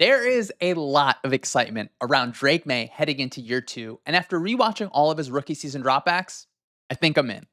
There is a lot of excitement around Drake Maye heading into year two, and after rewatching all of his rookie season dropbacks, I think I'm in.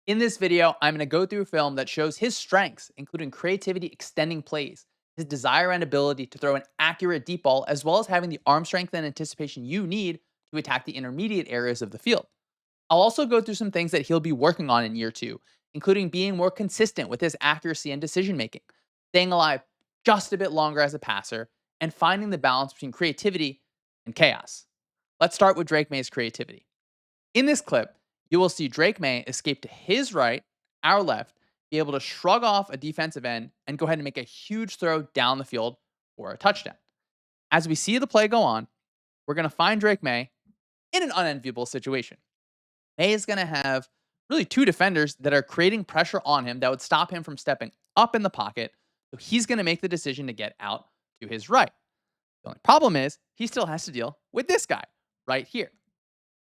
In this video, I'm going to go through a film that shows his strengths, including creativity extending plays, his desire and ability to throw an accurate deep ball, as well as having the arm strength and anticipation you need to attack the intermediate areas of the field. I'll also go through some things that he'll be working on in year two, including being more consistent with his accuracy and decision making, staying alive just a bit longer as a passer, and finding the balance between creativity and chaos. Let's start with Drake Maye's creativity. In this clip, you will see Drake Maye escape to his right, our left, be able to shrug off a defensive end and go ahead and make a huge throw down the field for a touchdown. As we see the play go on, we're going to find Drake Maye in an unenviable situation. Maye is going to have really two defenders that are creating pressure on him that would stop him from stepping up in the pocket. So he's going to make the decision to get out to his right. The only problem is he still has to deal with this guy right here.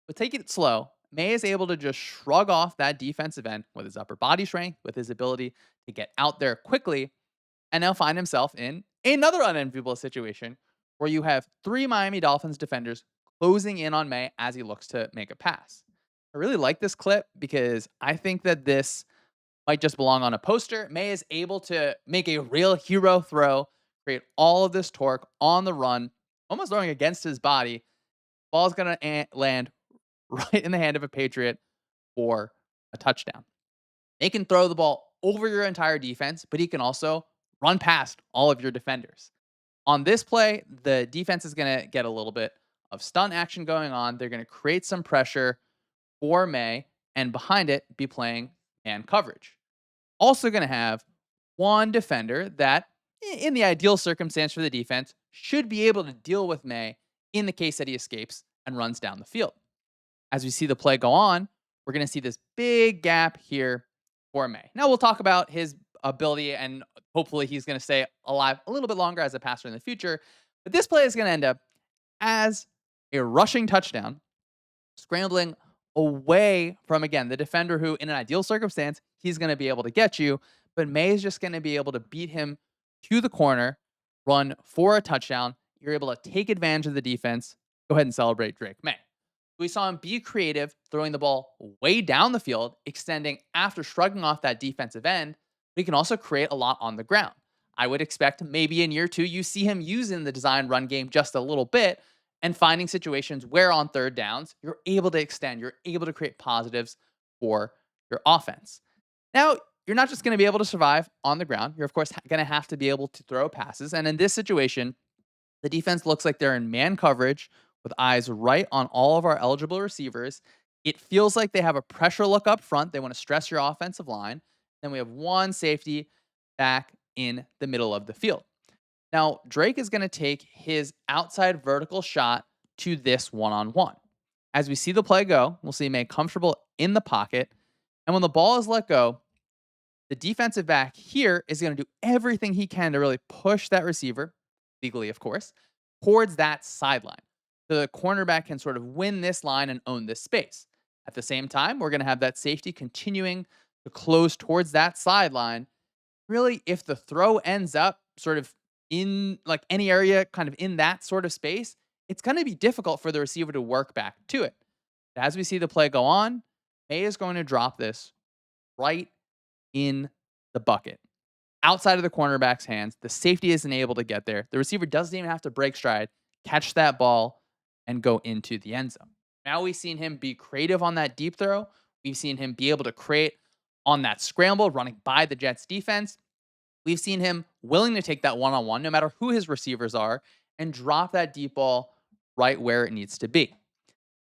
But take it slow. Maye is able to just shrug off that defensive end with his upper body strength, with his ability to get out there quickly, and now find himself in another unenviable situation where you have three Miami Dolphins defenders closing in on Maye as he looks to make a pass. I really like this clip because I think that this might just belong on a poster. Maye is able to make a real hero throw, create all of this torque on the run, almost throwing against his body. Ball's going to land right in the hand of a Patriot for a touchdown. They can throw the ball over your entire defense, but he can also run past all of your defenders. On this play, the defense is going to get a little bit of stunt action going on. They're going to create some pressure for Maye, and behind it, be playing man coverage. Also going to have one defender that, in the ideal circumstance for the defense, should be able to deal with Maye in the case that he escapes and runs down the field. As we see the play go on, we're going to see this big gap here for Maye. Now we'll talk about his ability, and hopefully he's going to stay alive a little bit longer as a passer in the future. But this play is going to end up as a rushing touchdown, scrambling away from, again, the defender who, in an ideal circumstance, he's going to be able to get you. But Maye is just going to be able to beat him to the corner, run for a touchdown. You're able to take advantage of the defense. Go ahead and celebrate Drake Maye. We saw him be creative, throwing the ball way down the field, extending after shrugging off that defensive end. But he can also create a lot on the ground. I would expect maybe in year two, you see him using the design run game just a little bit and finding situations where on third downs, you're able to extend, you're able to create positives for your offense. Now, you're not just going to be able to survive on the ground. You're, of course, going to have to be able to throw passes. And in this situation, the defense looks like they're in man coverage with eyes right on all of our eligible receivers. It feels like they have a pressure look up front. They want to stress your offensive line. Then we have one safety back in the middle of the field. Now, Drake is going to take his outside vertical shot to this one-on-one. As we see the play go, we'll see Maye comfortable in the pocket. And when the ball is let go, the defensive back here is going to do everything he can to really push that receiver, legally, of course, towards that sideline. So the cornerback can sort of win this line and own this space. At the same time, we're going to have that safety continuing to close towards that sideline. Really, if the throw ends up sort of in like any area kind of in that sort of space, it's going to be difficult for the receiver to work back to it. As we see the play go on, Maye is going to drop this right in the bucket, outside of the cornerback's hands. The safety isn't able to get there. The receiver doesn't even have to break stride, catch that ball, and go into the end zone. Now we've seen him be creative on that deep throw. We've seen him be able to create on that scramble, running by the Jets defense. We've seen him willing to take that one-on-one, no matter who his receivers are, and drop that deep ball right where it needs to be.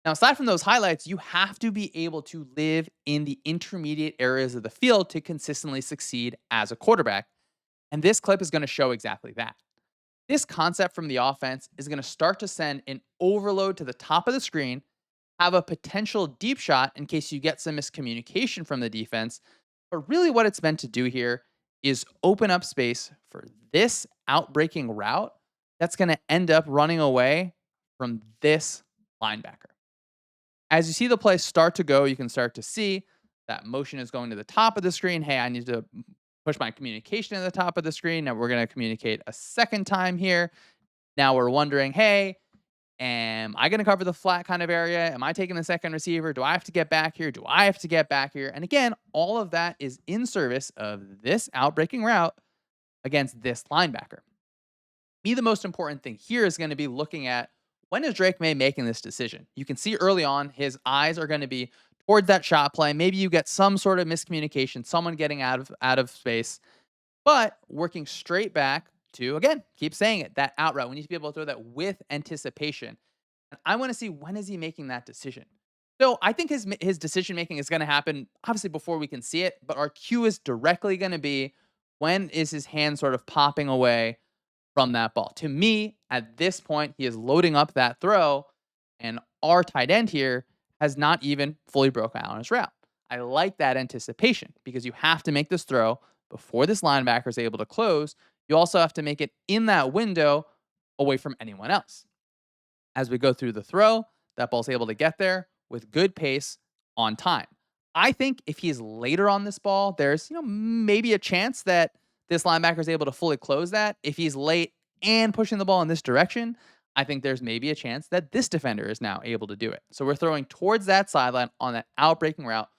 Now, aside from those highlights, you have to be able to live in the intermediate areas of the field to consistently succeed as a quarterback. And this clip is going to show exactly that. This concept from the offense is going to start to send an overload to the top of the screen, have a potential deep shot in case you get some miscommunication from the defense. But really what it's meant to do here is open up space for this outbreaking route that's going to end up running away from this linebacker. As you see the play start to go, you can start to see that motion is going to the top of the screen. Hey, I need to push my communication to the top of the screen. Now we're going to communicate a second time here. Now we're wondering, hey, am I going to cover the flat kind of area? Am I taking the second receiver? Do I have to get back here? Do I have to get back here? And again, all of that is in service of this outbreaking route against this linebacker. Me, the most important thing here is going to be looking at when is Drake Maye making this decision? You can see early on his eyes are going to be towards that shot play. Maybe you get some sort of miscommunication, someone getting out of space, but working straight back to, again, keep saying it, that out route. We need to be able to throw that with anticipation. And I want to see, when is he making that decision? So I think his decision making is going to happen obviously before we can see it, but our cue is directly going to be, when is his hand sort of popping away from that ball. To me, at this point, he is loading up that throw, and our tight end here has not even fully broken out on his route. I like that anticipation because you have to make this throw before this linebacker is able to close. You also have to make it in that window away from anyone else. As we go through the throw, that ball's able to get there with good pace on time. I think if he's later on this ball, there's maybe a chance that this linebacker is able to fully close that. If he's late and pushing the ball in this direction, I think there's maybe a chance that this defender is now able to do it. So we're throwing towards that sideline on that outbreaking route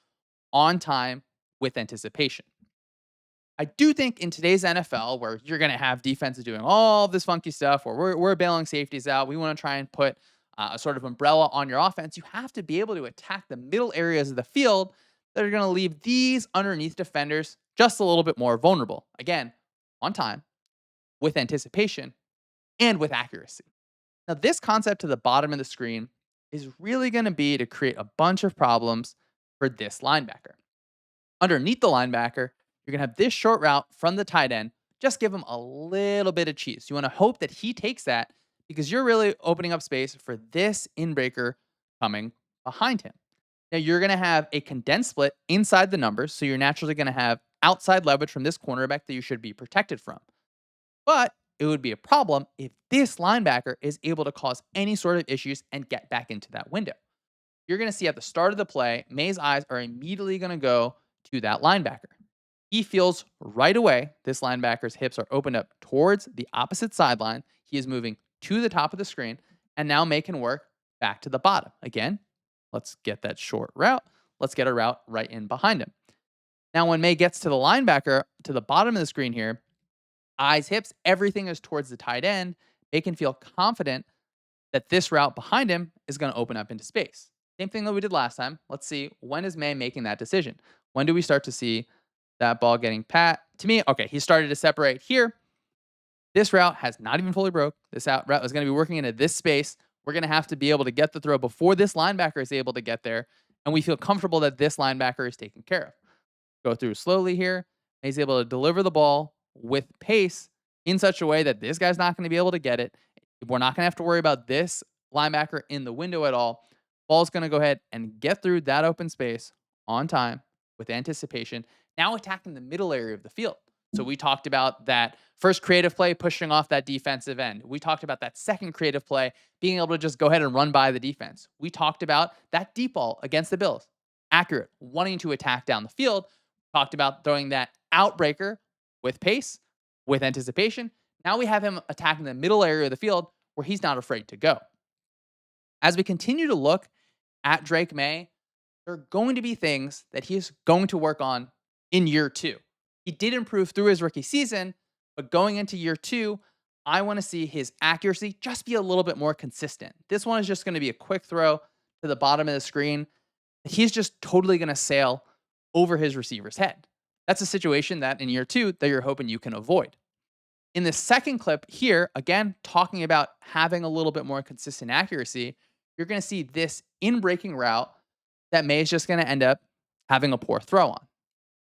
on time with anticipation. I do think in today's NFL, where you're going to have defenses doing all this funky stuff, where we're bailing safeties out, we want to try and put a sort of umbrella on your offense. You have to be able to attack the middle areas of the field that are going to leave these underneath defenders just a little bit more vulnerable. Again, on time, with anticipation, and with accuracy. Now, this concept to the bottom of the screen is really going to be to create a bunch of problems for this linebacker. Underneath the linebacker, you're going to have this short route from the tight end. Just give him a little bit of cheese. You want to hope that he takes that because you're really opening up space for this inbreaker coming behind him. Now, you're going to have a condensed split inside the numbers, so you're naturally going to have outside leverage from this cornerback that you should be protected from. But it would be a problem if this linebacker is able to cause any sort of issues and get back into that window. You're going to see at the start of the play, Maye's eyes are immediately going to go to that linebacker. He feels right away this linebacker's hips are opened up towards the opposite sideline. He is moving to the top of the screen, and now Maye can work back to the bottom. Again, let's get that short route. Let's get a route right in behind him. Now, when Maye gets to the linebacker to the bottom of the screen here, eyes, hips, everything is towards the tight end. Maye can feel confident that this route behind him is going to open up into space. Same thing that we did last time. Let's see, when is Maye making that decision? When do we start to see that ball getting pat? To me, okay, he started to separate here. This route has not even fully broke. This route is going to be working into this space. We're going to have to be able to get the throw before this linebacker is able to get there. And we feel comfortable that this linebacker is taken care of. Go through slowly here. He's able to deliver the ball with pace in such a way that this guy's not going to be able to get it. We're not going to have to worry about this linebacker in the window at all. Ball's going to go ahead and get through that open space on time with anticipation. Now attacking the middle area of the field. So we talked about that first creative play pushing off that defensive end. We talked about that second creative play being able to just go ahead and run by the defense. We talked about that deep ball against the Bills. Accurate, wanting to attack down the field. Talked about throwing that outbreaker with pace, with anticipation. Now we have him attacking the middle area of the field where he's not afraid to go. As we continue to look at Drake Maye, there are going to be things that he is going to work on in year two. He did improve through his rookie season, but going into year two, I want to see his accuracy just be a little bit more consistent. This one is just going to be a quick throw to the bottom of the screen. He's just totally going to sail over his receiver's head. That's a situation that in year two that you're hoping you can avoid. In the second clip here, again, talking about having a little bit more consistent accuracy, you're going to see this in-breaking route that Maye is just going to end up having a poor throw on.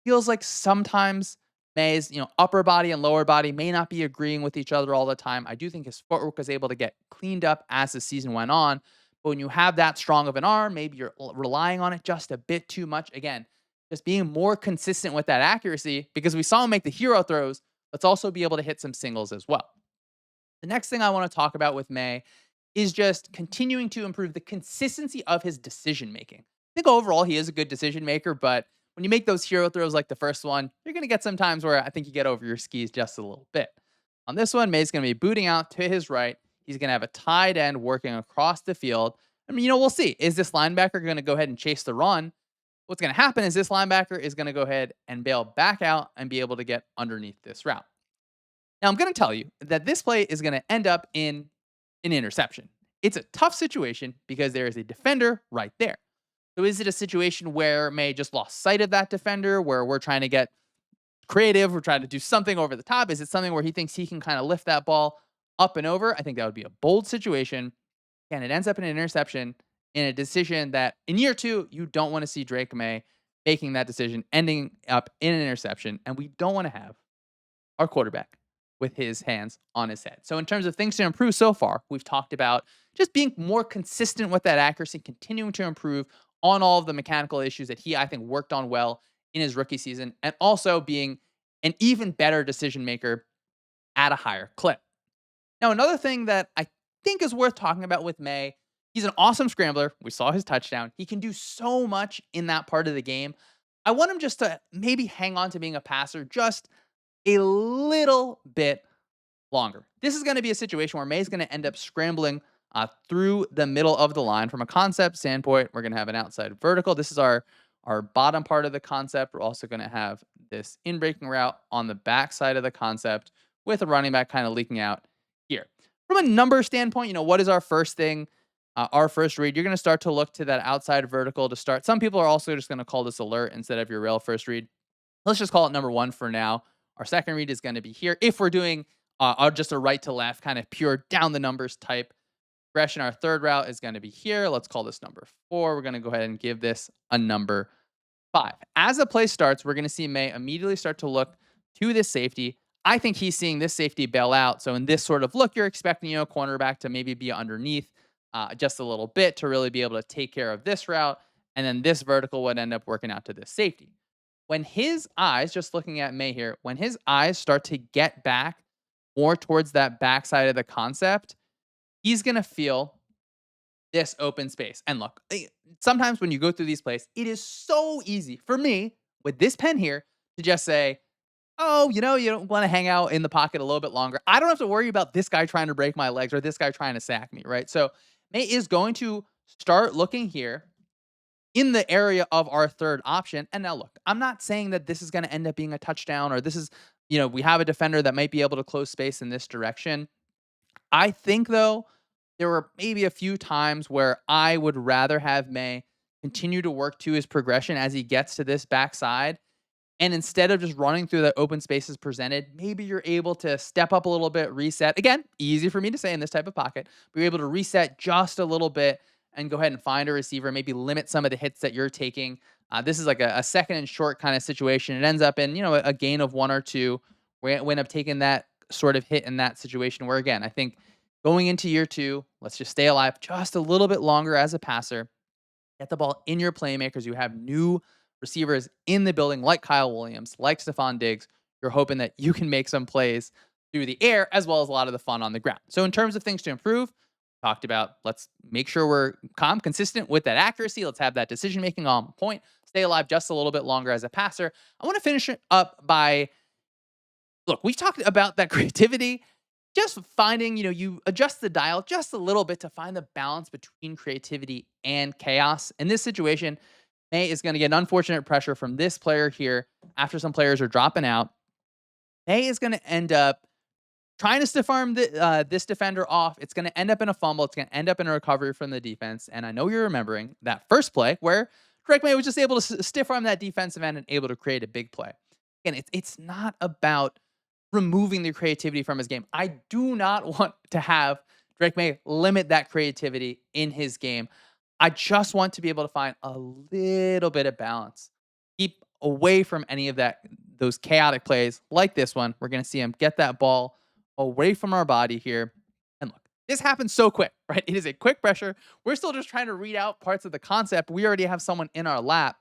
Feels like sometimes Maye's upper body and lower body may not be agreeing with each other all the time. I do think his footwork was able to get cleaned up as the season went on. But when you have that strong of an arm, maybe you're relying on it just a bit too much. Again, just being more consistent with that accuracy, because we saw him make the hero throws. Let's also be able to hit some singles as well. The next thing I want to talk about with Maye is just continuing to improve the consistency of his decision making. I think overall he is a good decision maker, but when you make those hero throws like the first one, you're going to get some times where I think you get over your skis just a little bit. On this one, Maye's going to be booting out to his right. He's going to have a tight end working across the field. I mean, we'll see. Is this linebacker going to go ahead and chase the run? What's going to happen is this linebacker is going to go ahead and bail back out and be able to get underneath this route. Now, I'm going to tell you that this play is going to end up in an interception. It's a tough situation because there is a defender right there. So is it a situation where May just lost sight of that defender, where we're trying to get creative, we're trying to do something over the top? Is it something where he thinks he can kind of lift that ball up and over? I think that would be a bold situation. And it ends up in an interception in a decision that in year two, you don't want to see Drake Maye making that decision, ending up in an interception. And we don't want to have our quarterback with his hands on his head. So in terms of things to improve so far, we've talked about just being more consistent with that accuracy, continuing to improve on all of the mechanical issues that he, I think, worked on well in his rookie season, and also being an even better decision maker at a higher clip. Now, another thing that I think is worth talking about with Maye, he's an awesome scrambler. We saw his touchdown. He can do so much in that part of the game. I want him just to maybe hang on to being a passer just a little bit longer. This is going to be a situation where Maye's going to end up scrambling through the middle of the line. From a concept standpoint, we're going to have an outside vertical. This is our bottom part of the concept. We're also going to have this in-breaking route on the back side of the concept with a running back kind of leaking out here. From a number standpoint, what is our first thing? Our first read, you're going to start to look to that outside vertical to start. Some people are also just going to call this alert instead of your real first read. Let's just call it number one for now. Our second read is going to be here. If we're doing just a right to left, kind of pure down the numbers type progression, our third route is going to be here. Let's call this number 4. We're going to go ahead and give this a number 5. As the play starts, we're going to see Maye immediately start to look to this safety. I think he's seeing this safety bail out. So in this sort of look, you're expecting, cornerback to maybe be underneath just a little bit to really be able to take care of this route. And then this vertical would end up working out to this safety. When his eyes, just looking at Maye here, when his eyes start to get back more towards that backside of the concept, he's going to feel this open space. And look, sometimes when you go through these plays, it is so easy for me with this pen here to just say, oh, you don't want to hang out in the pocket a little bit longer. I don't have to worry about this guy trying to break my legs or this guy trying to sack me, right? So Maye is going to start looking here in the area of our third option. And now look, I'm not saying that this is going to end up being a touchdown or this is, we have a defender that might be able to close space in this direction. I think, though, there were maybe a few times where I would rather have Maye continue to work to his progression as he gets to this backside. And instead of just running through the open spaces presented, maybe you're able to step up a little bit, reset. Again, easy for me to say in this type of pocket, but you're able to reset just a little bit and go ahead and find a receiver, maybe limit some of the hits that you're taking. This is like a second and short kind of situation. It ends up in, a gain of 1 or 2. We end up taking that sort of hit in that situation where, again, I think going into year 2, let's just stay alive just a little bit longer as a passer. Get the ball in your playmakers. You have new receivers in the building like Kyle Williams, like Stephon Diggs. You're hoping that you can make some plays through the air as well as a lot of the fun on the ground. So in terms of things to improve, talked about, let's make sure we're consistent with that accuracy. Let's have that decision-making on point. Stay alive just a little bit longer as a passer. I want to finish it up by, look, we've talked about that creativity. Just finding, you adjust the dial just a little bit to find the balance between creativity and chaos. In this situation, Maye is going to get an unfortunate pressure from this player here after some players are dropping out. Maye is going to end up trying to stiff arm this defender off. It's going to end up in a fumble. It's going to end up in a recovery from the defense. And I know you're remembering that first play where Drake Maye was just able to stiff arm that defensive end and able to create a big play. Again, it's not about removing the creativity from his game. I do not want to have Drake Maye limit that creativity in his game. I just want to be able to find a little bit of balance. Keep away from any of those chaotic plays like this one. We're going to see him get that ball away from our body here. And look, this happens so quick, right? It is a quick pressure. We're still just trying to read out parts of the concept. We already have someone in our lap.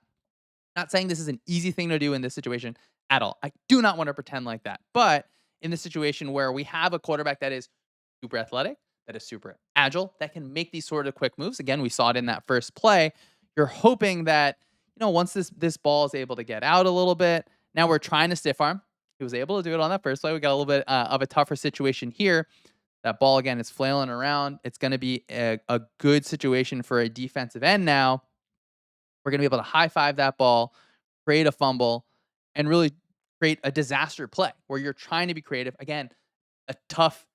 Not saying this is an easy thing to do in this situation at all. I do not want to pretend like that. But in this situation where we have a quarterback that is super athletic, that is super agile, that can make these sort of quick moves. Again, we saw it in that first play. You're hoping that, once this ball is able to get out a little bit, now we're trying to stiff arm. He was able to do it on that first play. We got a little bit of a tougher situation here. That ball again is flailing around. It's going to be a good situation for a defensive end now. We're going to be able to high five that ball, create a fumble, and really create a disaster play where you're trying to be creative. Again, a tough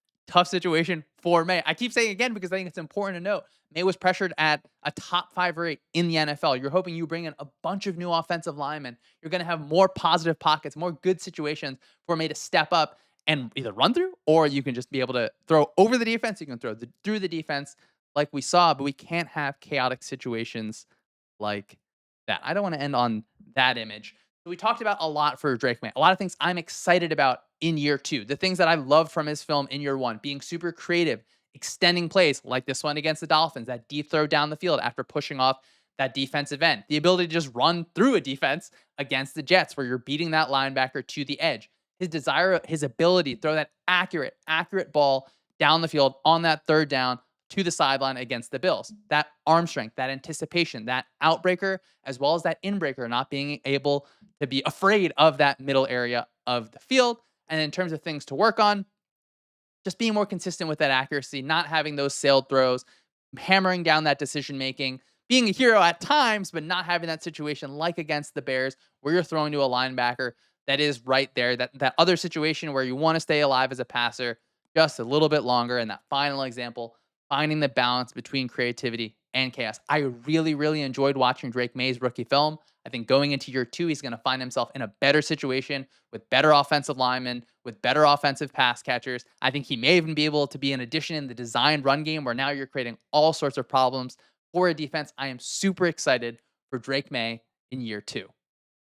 situation for May. I keep saying again because I think it's important to note. May was pressured at a top 5 rate in the NFL. You're hoping you bring in a bunch of new offensive linemen. You're going to have more positive pockets, more good situations for May to step up and either run through, or you can just be able to throw over the defense. You can throw through the defense like we saw, but we can't have chaotic situations like that. I don't want to end on that image. So we talked about a lot for Drake May. A lot of things I'm excited about in year two. The things that I loved from his film in year one, being super creative, extending plays like this one against the Dolphins, that deep throw down the field after pushing off that defensive end. The ability to just run through a defense against the Jets where you're beating that linebacker to the edge. His desire, his ability to throw that accurate ball down the field on that third down to the sideline against the Bills. That arm strength, that anticipation, that outbreaker, as well as that inbreaker, not being able to be afraid of that middle area of the field. And in terms of things to work on, just being more consistent with that accuracy, not having those sailed throws, hammering down that decision making, being a hero at times, but not having that situation like against the Bears where you're throwing to a linebacker that is right there. That other situation where you want to stay alive as a passer just a little bit longer. And that final example, finding the balance between creativity and chaos. I really enjoyed watching Drake Maye's rookie film. I think going into year two, he's going to find himself in a better situation with better offensive linemen, with better offensive pass catchers. I think he may even be able to be an addition in the designed run game where now you're creating all sorts of problems for a defense. I am super excited for Drake Maye in year two.